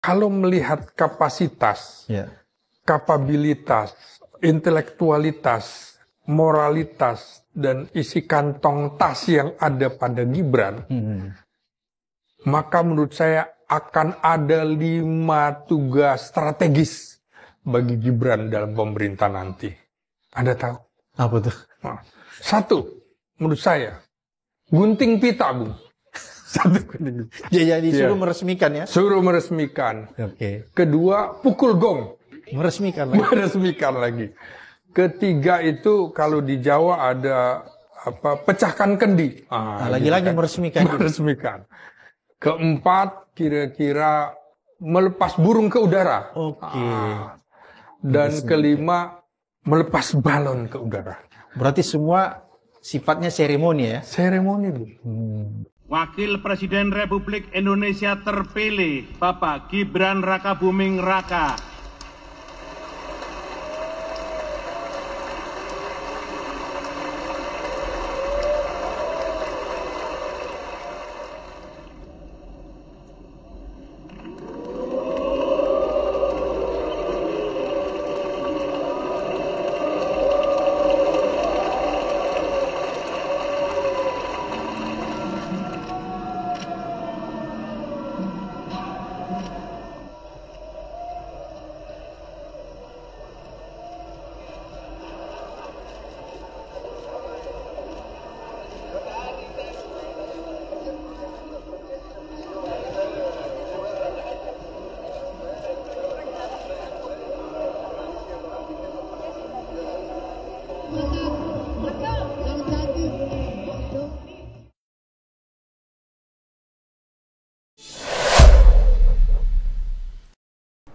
Kalau melihat kapasitas, kapabilitas, intelektualitas, moralitas, dan isi kantong tas yang ada pada Gibran, maka menurut saya akan ada 5 tugas strategis bagi Gibran dalam pemerintah nanti. Anda tahu? Apa tuh? Nah, 1, menurut saya, gunting pita, Bung. 1 gunting pita. Jadi suruh meresmikan ya? Suruh meresmikan. Oke. 2, pukul gong. Meresmikan lagi. Meresmikan lagi. 3 itu kalau di Jawa ada pecahkan kendi. Lagi-lagi meresmikan. Meresmikan. 4 kira-kira melepas burung ke udara. Oke. Dan 5 melepas balon ke udara. Berarti semua sifatnya seremoni ya? Seremoni, Bu. Wakil Presiden Republik Indonesia terpilih Bapak Gibran Rakabuming Raka.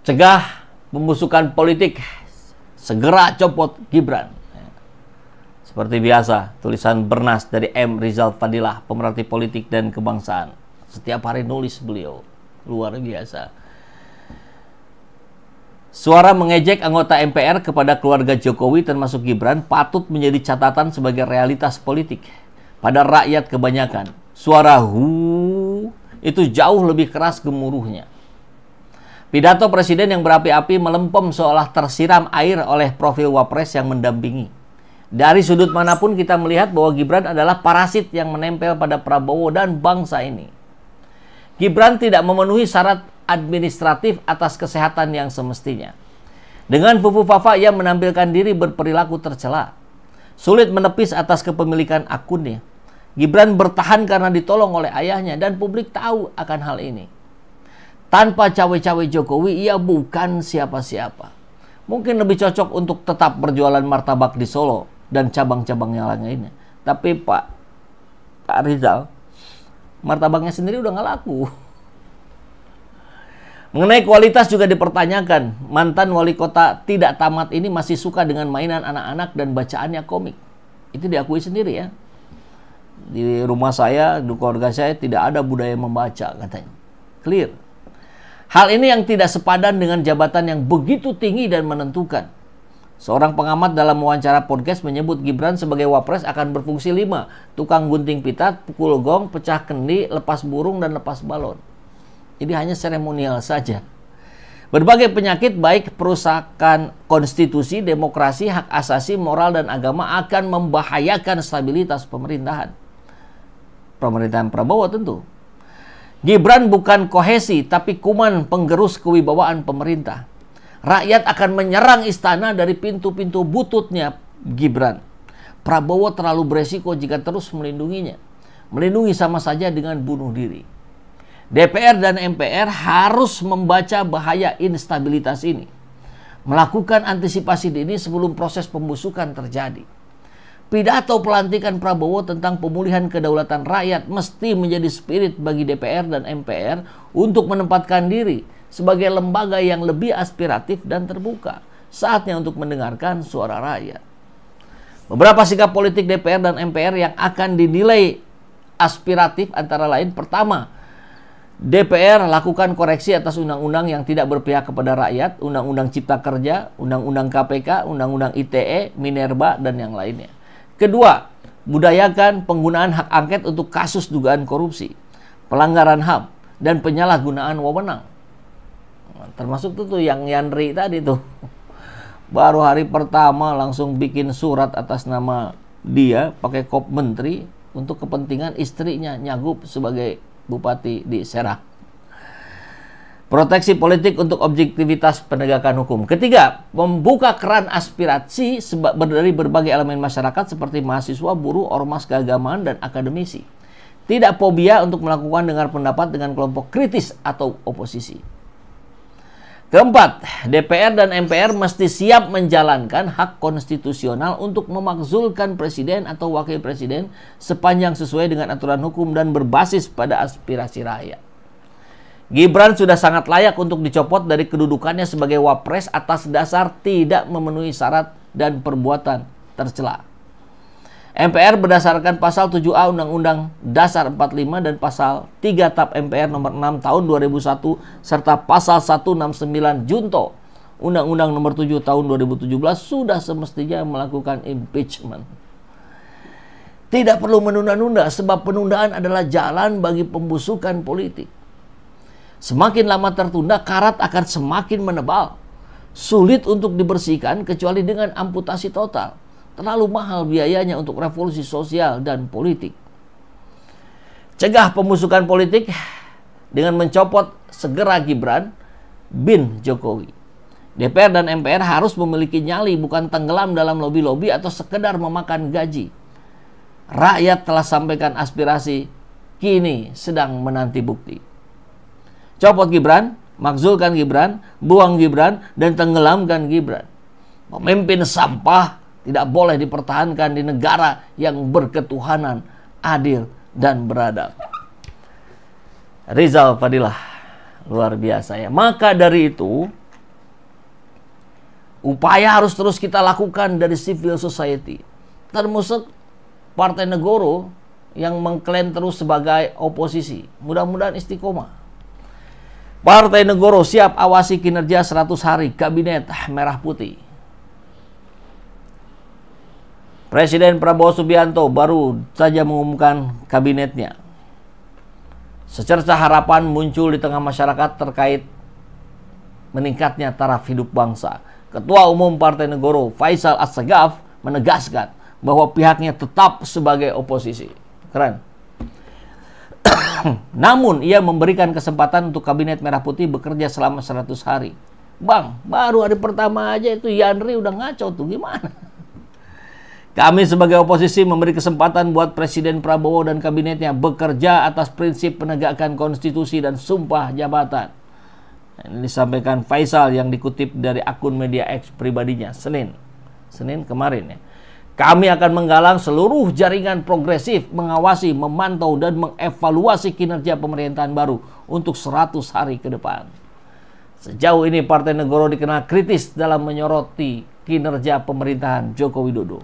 Cegah pembusukan politik, segera copot Gibran. Seperti biasa, tulisan bernas dari M. Rizal Fadilah, pemerhati politik dan kebangsaan. Setiap hari nulis beliau, luar biasa. Suara mengejek anggota MPR kepada keluarga Jokowi termasuk Gibran patut menjadi catatan sebagai realitas politik. Pada rakyat kebanyakan, suara hu itu jauh lebih keras gemuruhnya. Pidato presiden yang berapi-api melempem seolah tersiram air oleh profil wapres yang mendampingi. Dari sudut manapun kita melihat bahwa Gibran adalah parasit yang menempel pada Prabowo dan bangsa ini. Gibran tidak memenuhi syarat administratif atas kesehatan yang semestinya. Dengan fufu fafa ia menampilkan diri berperilaku tercela. Sulit menepis atas kepemilikan akunnya. Gibran bertahan karena ditolong oleh ayahnya dan publik tahu akan hal ini. Tanpa cawe-cawe Jokowi, ia bukan siapa-siapa. Mungkin lebih cocok untuk tetap berjualan martabak di Solo dan cabang-cabang yang lainnya. Tapi Pak Rizal, martabaknya sendiri udah nggak laku. Mengenai kualitas juga dipertanyakan. Mantan wali kota tidak tamat ini masih suka dengan mainan anak-anak dan bacaannya komik. Itu diakui sendiri ya. Di rumah saya, di keluarga saya tidak ada budaya membaca katanya. Clear. Hal ini yang tidak sepadan dengan jabatan yang begitu tinggi dan menentukan. Seorang pengamat dalam wawancara podcast menyebut Gibran sebagai wapres akan berfungsi 5. Tukang gunting pita, pukul gong, pecah kendi, lepas burung, dan lepas balon. Jadi hanya seremonial saja. Berbagai penyakit baik perusakan konstitusi, demokrasi, hak asasi, moral, dan agama akan membahayakan stabilitas pemerintahan. Pemerintahan Prabowo tentu. Gibran bukan kohesi, tapi kuman penggerus kewibawaan pemerintah. Rakyat akan menyerang istana dari pintu-pintu bututnya Gibran. Prabowo terlalu beresiko jika terus melindunginya. Melindungi sama saja dengan bunuh diri. DPR dan MPR harus membaca bahaya instabilitas ini. Melakukan antisipasi dini sebelum proses pembusukan terjadi. Pidato pelantikan Prabowo tentang pemulihan kedaulatan rakyat mesti menjadi spirit bagi DPR dan MPR untuk menempatkan diri sebagai lembaga yang lebih aspiratif dan terbuka. Saatnya untuk mendengarkan suara rakyat. Beberapa sikap politik DPR dan MPR yang akan dinilai aspiratif antara lain: pertama, DPR lakukan koreksi atas undang-undang yang tidak berpihak kepada rakyat, undang-undang Cipta Kerja, undang-undang KPK, undang-undang ITE, Minerba, dan yang lainnya. Kedua, budayakan penggunaan hak angket untuk kasus dugaan korupsi, pelanggaran HAM, dan penyalahgunaan wewenang. termasuk tuh yang Yandri tadi tuh. Baru hari pertama langsung bikin surat atas nama dia pakai kop menteri untuk kepentingan istrinya Nyagup sebagai bupati di Serang. Proteksi politik untuk objektivitas penegakan hukum. Ketiga, membuka keran aspirasi dari berbagai elemen masyarakat seperti mahasiswa, buruh, ormas keagamaan, dan akademisi. Tidak fobia untuk melakukan dengar pendapat dengan kelompok kritis atau oposisi. Keempat, DPR dan MPR mesti siap menjalankan hak konstitusional untuk memakzulkan presiden atau wakil presiden sepanjang sesuai dengan aturan hukum dan berbasis pada aspirasi rakyat. Gibran sudah sangat layak untuk dicopot dari kedudukannya sebagai wapres atas dasar tidak memenuhi syarat dan perbuatan tercela. MPR berdasarkan pasal 7A Undang-Undang Dasar 45 dan pasal 3 TAP MPR nomor 6 tahun 2001 serta pasal 169 Junto Undang-Undang nomor 7 tahun 2017 sudah semestinya melakukan impeachment. Tidak perlu menunda-nunda sebab penundaan adalah jalan bagi pembusukan politik. Semakin lama tertunda, karat akan semakin menebal. Sulit untuk dibersihkan kecuali dengan amputasi total. Terlalu mahal biayanya untuk revolusi sosial dan politik. Cegah pembusukan politik dengan mencopot segera Gibran bin Jokowi. DPR dan MPR harus memiliki nyali, bukan tenggelam dalam lobi-lobi atau sekedar memakan gaji. Rakyat telah sampaikan aspirasi, kini sedang menanti bukti. Copot Gibran, makzulkan Gibran, buang Gibran, dan tenggelamkan Gibran. Pemimpin sampah tidak boleh dipertahankan di negara yang berketuhanan, adil, dan beradab. Rizal Fadilah, luar biasa ya. Maka dari itu, upaya harus terus kita lakukan dari civil society. Termasuk Partai Negoro yang mengklaim terus sebagai oposisi. Mudah-mudahan istiqomah. Partai Negoro siap awasi kinerja 100 hari Kabinet Merah Putih. Presiden Prabowo Subianto baru saja mengumumkan kabinetnya. Secerca harapan muncul di tengah masyarakat terkait meningkatnya taraf hidup bangsa. Ketua Umum Partai Negoro Faisal Assegaf menegaskan bahwa pihaknya tetap sebagai oposisi. Keren. Namun ia memberikan kesempatan untuk Kabinet Merah Putih bekerja selama 100 hari. Bang, baru hari pertama aja itu Yandri udah ngaco tuh, gimana? Kami sebagai oposisi memberi kesempatan buat Presiden Prabowo dan kabinetnya bekerja atas prinsip penegakan konstitusi dan sumpah jabatan. Ini disampaikan Faisal yang dikutip dari akun media X pribadinya Senin kemarin ya. Kami akan menggalang seluruh jaringan progresif, mengawasi, memantau, dan mengevaluasi kinerja pemerintahan baru untuk 100 hari ke depan. Sejauh ini Partai Negoro dikenal kritis dalam menyoroti kinerja pemerintahan Joko Widodo.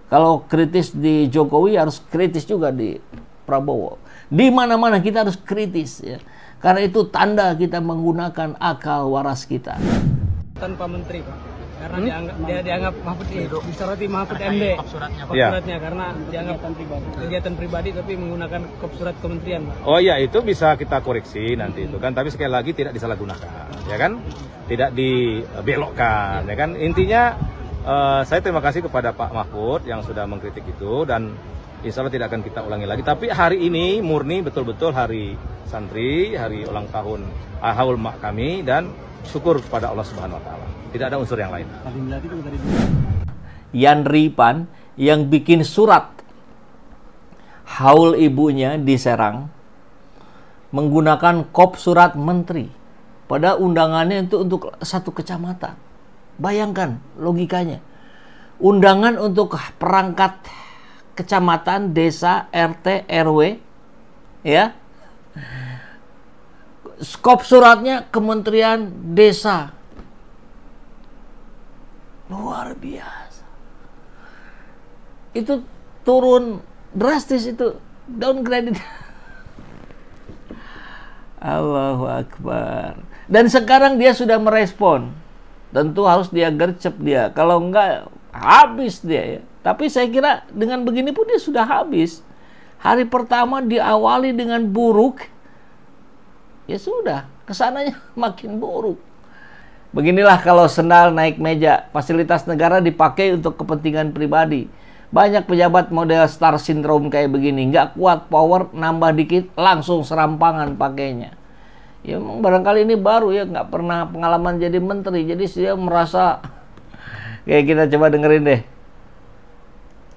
Kalau kritis di Jokowi harus kritis juga di Prabowo. Di mana-mana kita harus kritis ya. Karena itu tanda kita menggunakan akal waras kita. Tanpa menteri, Pak. Karena dianggap Mahfud disoroti Mahfud MD. Kop suratnya karena dianggap kegiatan pribadi tapi menggunakan kop surat kementerian, Pak. Oh iya, itu bisa kita koreksi nanti itu kan, tapi sekali lagi tidak disalahgunakan, ya kan? Tidak dibelokkan, ya kan? Intinya saya terima kasih kepada Pak Mahfud yang sudah mengkritik itu dan insya Allah tidak akan kita ulangi lagi. Tapi hari ini murni betul-betul hari santri, hari ulang tahun haul mak kami dan syukur kepada Allah Subhanahu Wa Taala. Tidak ada unsur yang lain. Yandri Pan yang bikin surat haul ibunya di Serang menggunakan kop surat menteri. Pada undangannya itu untuk satu kecamatan. Bayangkan logikanya. Undangan untuk perangkat kecamatan, desa, RT, RW, ya. Skop suratnya Kementerian Desa. Luar biasa. Itu turun drastis itu, downgrade. Allahu Akbar. Dan sekarang dia sudah merespon. Tentu harus dia gercep dia. Kalau enggak, habis dia ya. Tapi saya kira dengan begini pun dia sudah habis. Hari pertama diawali dengan buruk. Ya sudah, kesananya makin buruk. Beginilah kalau sendal naik meja. Fasilitas negara dipakai untuk kepentingan pribadi. Banyak pejabat model star syndrome kayak begini. Nggak kuat power, nambah dikit, langsung serampangan pakainya. Ya emang barangkali ini baru ya, nggak pernah pengalaman jadi menteri. Jadi dia merasa... Kayak kita coba dengerin deh.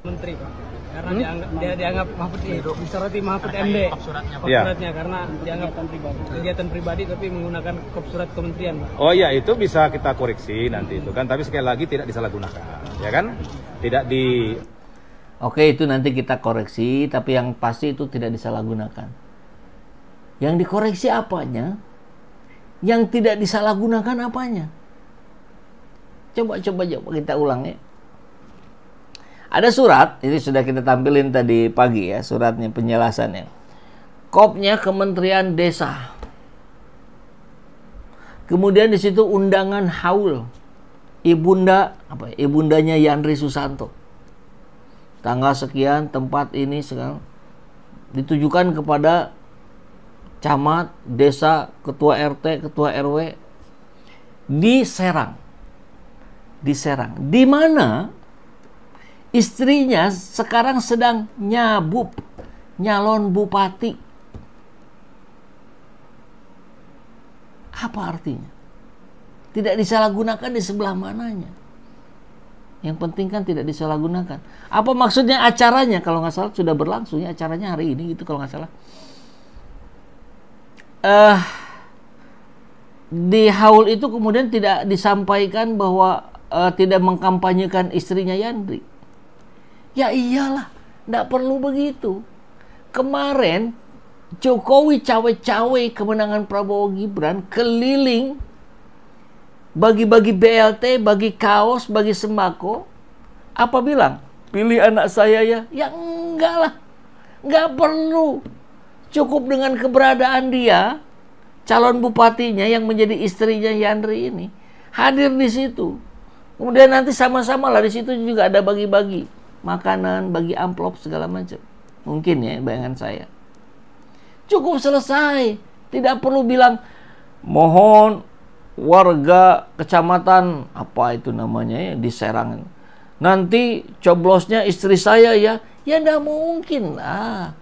Menteri Pak, karena dia dianggap Mahfud disoroti Mahfud MD kop suratnya karena dianggap kegiatan pribadi tapi menggunakan kop surat kementerian Pak. Oh iya, itu bisa kita koreksi nanti itu kan, tapi sekali lagi tidak disalahgunakan, ya kan? Tidak di... Oke, itu nanti kita koreksi, tapi yang pasti itu tidak disalahgunakan. Yang dikoreksi apanya? Yang tidak disalahgunakan apanya? Coba kita ulang ya. Ada surat, ini sudah kita tampilin tadi pagi ya, suratnya penjelasannya. Kopnya Kementerian Desa. Kemudian di situ undangan haul. Ibundanya Yandri Susanto. Tanggal sekian, tempat ini sekarang ditujukan kepada camat, desa, ketua RT, ketua RW di Serang. Di mana istrinya sekarang sedang nyalon bupati. Apa artinya? Tidak disalahgunakan di sebelah mananya. Yang penting kan tidak disalahgunakan. Apa maksudnya acaranya? Kalau nggak salah sudah berlangsung ya acaranya hari ini gitu kalau nggak salah. Di haul itu kemudian tidak disampaikan bahwa tidak mengkampanyekan istrinya Yandri. Ya iyalah, tidak perlu begitu. Kemarin Jokowi cawe-cawe kemenangan Prabowo Gibran, keliling bagi-bagi BLT, bagi kaos, bagi sembako. Apa bilang? Pilih anak saya ya. Ya enggak lah, enggak perlu. Cukup dengan keberadaan dia, calon bupatinya yang menjadi istrinya Yandri ini hadir di situ. Kemudian nanti sama-sama lah di situ juga ada bagi-bagi makanan, bagi amplop segala macam. Mungkin ya bayangan saya. Cukup selesai. Tidak perlu bilang mohon warga kecamatan apa itu namanya ya di Serang. Nanti coblosnya istri saya ya. Ya enggak mungkin lah.